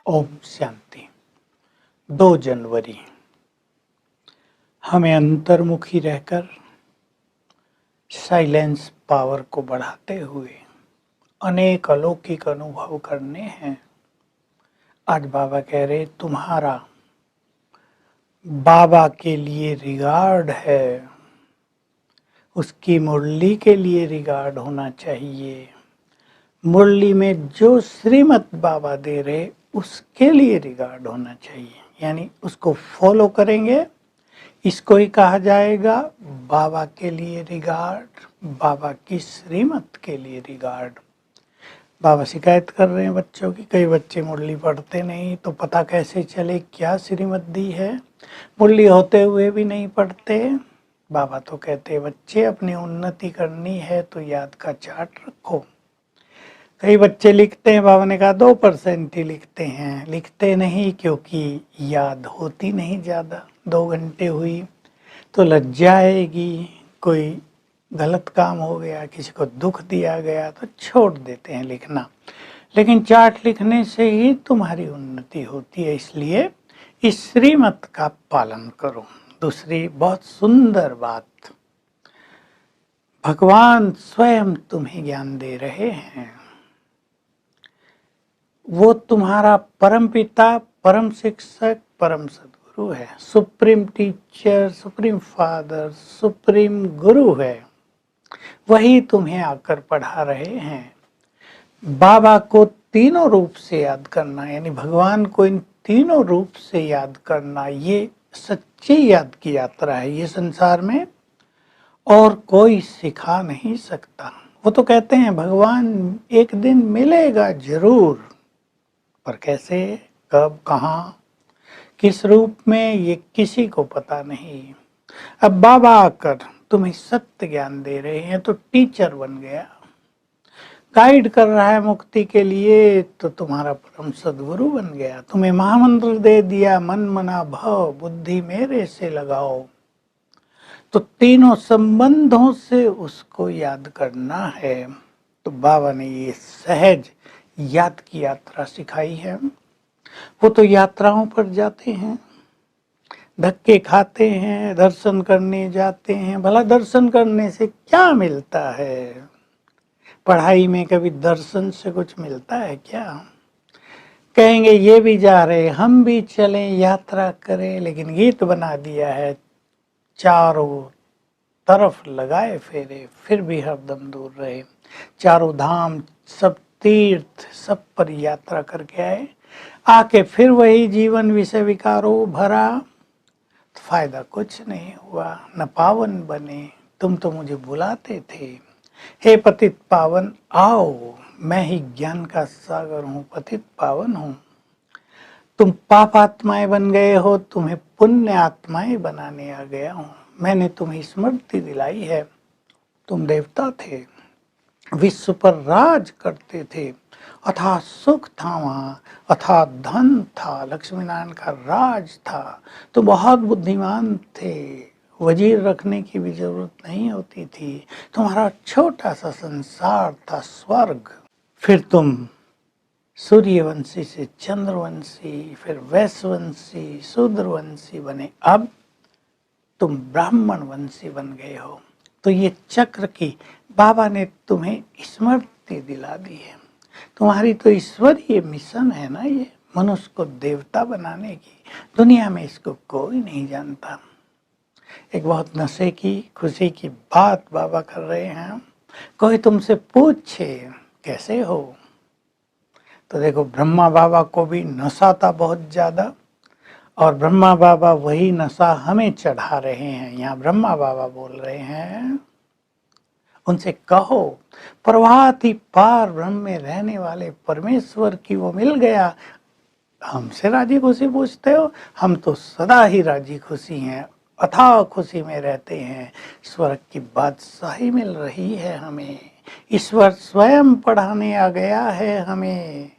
ओम शांति। 2 जनवरी हमें अंतर्मुखी रहकर साइलेंस पावर को बढ़ाते हुए अनेक अलौकिक अनुभव करने हैं। आज बाबा कह रहे तुम्हारा बाबा के लिए रिगार्ड है, उसकी मुरली के लिए रिगार्ड होना चाहिए। मुरली में जो श्रीमत बाबा दे रहे उसके लिए रिगार्ड होना चाहिए, यानी उसको फॉलो करेंगे। इसको ही कहा जाएगा बाबा के लिए रिगार्ड, बाबा की श्रीमत के लिए रिगार्ड। बाबा शिकायत कर रहे हैं बच्चों की, कई बच्चे मुरली पढ़ते नहीं तो पता कैसे चले क्या श्रीमत दी है। मुरली होते हुए भी नहीं पढ़ते। बाबा तो कहते बच्चे अपनी उन्नति करनी है तो याद का चार्ट रखो। कई बच्चे लिखते हैं, बाबा ने कहा 2% ही लिखते हैं, लिखते नहीं क्योंकि याद होती नहीं ज़्यादा। 2 घंटे हुई तो लज्जा आएगी, कोई गलत काम हो गया, किसी को दुख दिया गया तो छोड़ देते हैं लिखना। लेकिन चार्ट लिखने से ही तुम्हारी उन्नति होती है, इसलिए इस श्रीमत का पालन करो। दूसरी बहुत सुंदर बात, भगवान स्वयं तुम्हें ज्ञान दे रहे हैं। वो तुम्हारा परम पिता, परम शिक्षक, परम सद्गुरु है। Supreme teacher, supreme father, supreme गुरु है। वही तुम्हें आकर पढ़ा रहे हैं। बाबा को तीनों रूप से याद करना, यानी भगवान को इन तीनों रूप से याद करना, ये सच्ची याद की यात्रा है। ये संसार में और कोई सिखा नहीं सकता। वो तो कहते हैं भगवान एक दिन मिलेगा जरूर, पर कैसे, कब, कहाँ, किस रूप में, ये किसी को पता नहीं। अब बाबा आकर तुम्हें सत्य ज्ञान दे रहे हैं तो टीचर बन गया, गाइड कर रहा है मुक्ति के लिए तो तुम्हारा परम सद्गुरु बन गया। तुम्हें महामंत्र दे दिया, मन मना भव बुद्धि मेरे से लगाओ, तो तीनों संबंधों से उसको याद करना है। तो बाबा ने ये सहज याद की यात्रा सिखाई है। वो तो यात्राओं पर जाते हैं, धक्के खाते हैं, दर्शन करने जाते हैं। भला दर्शन करने से क्या मिलता है? पढ़ाई में कभी दर्शन से कुछ मिलता है क्या? कहेंगे ये भी जा रहे, हम भी चलें, यात्रा करें, लेकिन गीत बना दिया है, चारों तरफ लगाए फेरे, फिर भी हरदम दूर रहे। चारों धाम, सब तीर्थ, सब पर यात्रा करके आए, आके फिर वही जीवन विषय विकारों भरा, तो फायदा कुछ नहीं हुआ, न पावन बने। तुम तो मुझे बुलाते थे, हे पतित पावन आओ, मैं ही ज्ञान का सागर हूँ, पतित पावन हूँ। तुम पाप आत्माएं बन गए हो, तुम्हें पुण्य आत्माएं बनाने आ गया हूँ। मैंने तुम्हें स्मृति दिलाई है, तुम देवता थे, विश्व पर राज करते थे, अथाह सुख था वहाँ, अथाह धन था, लक्ष्मी नारायण का राज था। तो बहुत बुद्धिमान थे, वजीर रखने की भी जरूरत नहीं होती थी। तुम्हारा छोटा सा संसार था स्वर्ग। फिर तुम सूर्यवंशी से चंद्रवंशी, फिर वैश्यवंशी, शूद्रवंशी बने, अब तुम ब्राह्मण वंशी बन गए हो। तो ये चक्र की बाबा ने तुम्हें स्मृति दिला दी है। तुम्हारी तो ईश्वरीय मिशन है ना, ये मनुष्य को देवता बनाने की। दुनिया में इसको कोई नहीं जानता। एक बहुत नशे की खुशी की बात बाबा कर रहे हैं। कोई तुमसे पूछे कैसे हो, तो देखो ब्रह्मा बाबा को भी नशा था बहुत ज्यादा, और ब्रह्मा बाबा वही नशा हमें चढ़ा रहे हैं। यहाँ ब्रह्मा बाबा बोल रहे हैं, उनसे कहो प्रभाति पार ब्रह्म में रहने वाले परमेश्वर की वो मिल गया, हमसे राजी खुशी पूछते हो? हम तो सदा ही राजी खुशी हैं, अथाह खुशी में रहते हैं। स्वर्ग की बादशाही मिल रही है हमें, ईश्वर स्वयं पढ़ाने आ गया है हमें।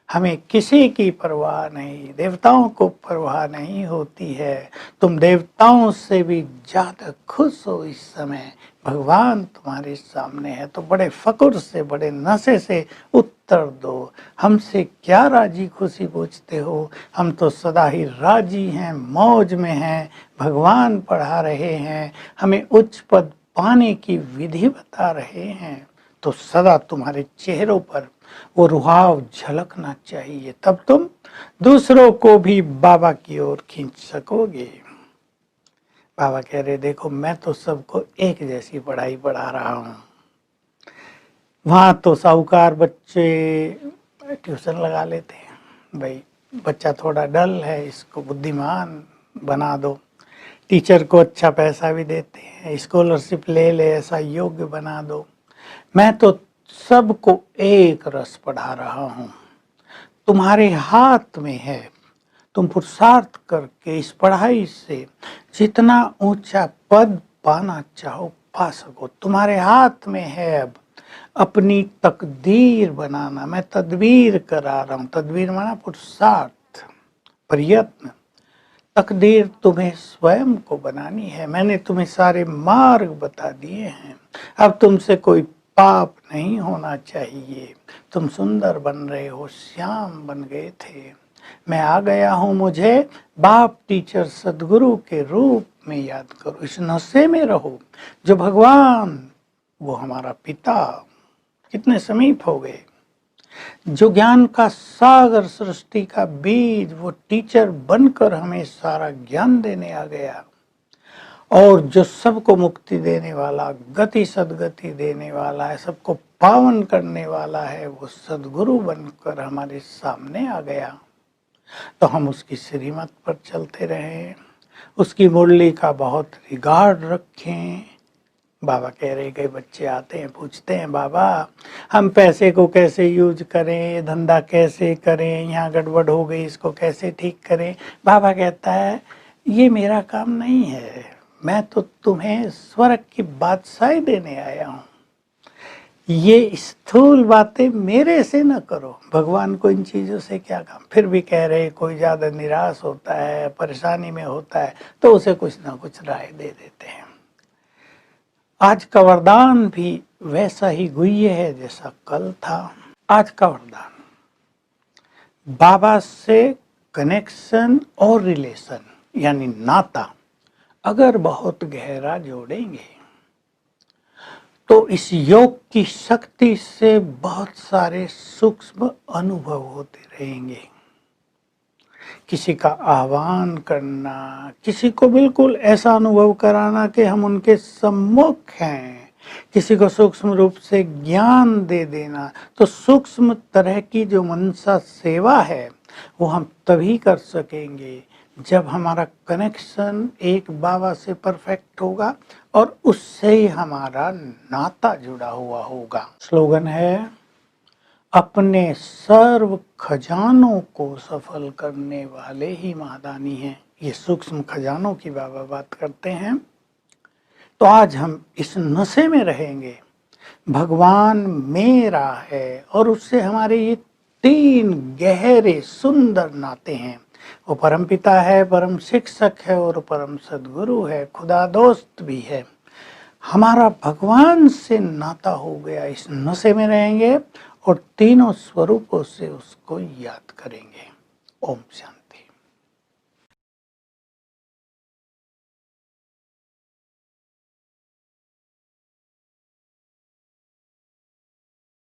हमें किसी की परवाह नहीं, देवताओं को परवाह नहीं होती है। तुम देवताओं से भी ज्यादा खुश हो इस समय, भगवान तुम्हारे सामने है, तो बड़े फक्र से, बड़े नशे से उत्तर दो। हमसे क्या राजी खुशी पूछते हो, हम तो सदा ही राजी हैं, मौज में हैं। भगवान पढ़ा रहे हैं, हमें उच्च पद पाने की विधि बता रहे हैं, तो सदा तुम्हारे चेहरों पर वो रुहाव झलकना चाहिए, तब तुम दूसरों को भी बाबा की ओर खींच सकोगे। बाबा कह रहे देखो मैं तो सबको एक जैसी पढ़ाई पढ़ा रहा हूँ। वहाँ तो साहूकार बच्चे ट्यूशन लगा लेते हैं, भाई बच्चा थोड़ा डल है, इसको बुद्धिमान बना दो। टीचर को अच्छा पैसा भी देते हैं, स्कॉलरशिप ले ले, ऐसा योग्य बना दो। मैं तो सबको एक रस पढ़ा रहा हूँ, तुम्हारे हाथ में है। तुम पुरुषार्थ करके इस पढ़ाई से जितना ऊंचा पद पाना चाहो पा सको, तुम्हारे हाथ में है। अब अपनी तकदीर बनाना, मैं तदबीर करा रहा हूँ। तदबीर माना पुरुषार्थ, प्रयत्न। तकदीर तुम्हें स्वयं को बनानी है। मैंने तुम्हें सारे मार्ग बता दिए हैं, अब तुमसे कोई पाप नहीं होना चाहिए। तुम सुंदर बन रहे हो, श्याम बन गए थे। मैं आ गया हूँ, मुझे बाप, टीचर, सदगुरु के रूप में याद करो। इस नशे में रहो, जो भगवान वो हमारा पिता कितने समीप हो गए। जो ज्ञान का सागर, सृष्टि का बीज, वो टीचर बनकर हमें सारा ज्ञान देने आ गया। और जो सबको मुक्ति देने वाला, गति सदगति देने वाला है, सबको पावन करने वाला है, वो सदगुरु बनकर हमारे सामने आ गया। तो हम उसकी श्रीमत पर चलते रहें, उसकी मुरली का बहुत रिगार्ड रखें। बाबा कह रहे कई बच्चे आते हैं, पूछते हैं बाबा हम पैसे को कैसे यूज करें, धंधा कैसे करें, यहाँ गड़बड़ हो गई, इसको कैसे ठीक करें। बाबा कहता है ये मेरा काम नहीं है, मैं तो तुम्हें स्वर्ग की बादशाही देने आया हूँ। ये स्थूल बातें मेरे से न करो, भगवान को इन चीज़ों से क्या काम। फिर भी कह रहे कोई ज़्यादा निराश होता है, परेशानी में होता है, तो उसे कुछ ना कुछ राय दे देते हैं। आज का वरदान भी वैसा ही गुह्य है जैसा कल था। आज का वरदान, बाबा से कनेक्शन और रिलेशन यानी नाता अगर बहुत गहरा जोड़ेंगे तो इस योग की शक्ति से बहुत सारे सूक्ष्म अनुभव होते रहेंगे। किसी का आह्वान करना, किसी को बिल्कुल ऐसा अनुभव कराना कि हम उनके सम्मुख हैं, किसी को सूक्ष्म रूप से ज्ञान दे देना। तो सूक्ष्म तरह की जो मनसा सेवा है वो हम तभी कर सकेंगे जब हमारा कनेक्शन एक बाबा से परफेक्ट होगा और उससे ही हमारा नाता जुड़ा हुआ होगा। स्लोगन है, अपने सर्व खजानों को सफल करने वाले ही महादानी हैं। ये सूक्ष्म खजानों की बाबा बात करते हैं। तो आज हम इस नशे में रहेंगे, भगवान मेरा है, और उससे हमारे ये तीन गहरे सुंदर नाते हैं। वो परमपिता है, परम शिक्षक है और परम सदगुरु है, खुदा दोस्त भी है। हमारा भगवान से नाता हो गया, इस नशे में रहेंगे और तीनों स्वरूपों से उसको याद करेंगे। ओम शांति।